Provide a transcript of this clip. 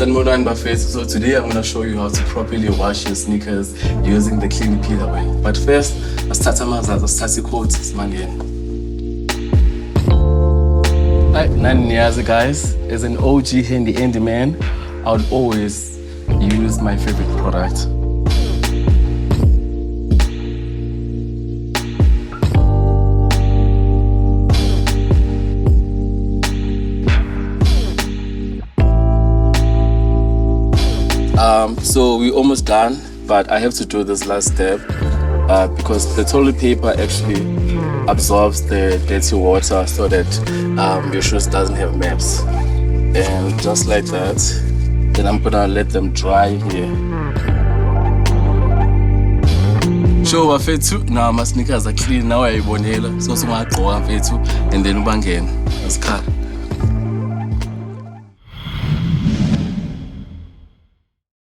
Sanibonani bafethu. So today I'm going to show you how to properly wash your sneakers using the clean peeler way. But first, asithatha amazazi, asithatha iquotes simangeni. Hi, nani niyazi guys. As an OG handyman, I would always use my favorite product. So we're almost done, but I have to do this last step because the toilet paper actually absorbs the dirty water so that your shoes doesn't have maps. And just like that, then I'm gonna let them dry here. Sure, bafethu, now my sneakers are clean. Now I bonela, so sungagqoka mfethu, and then ubangena. Asikhala.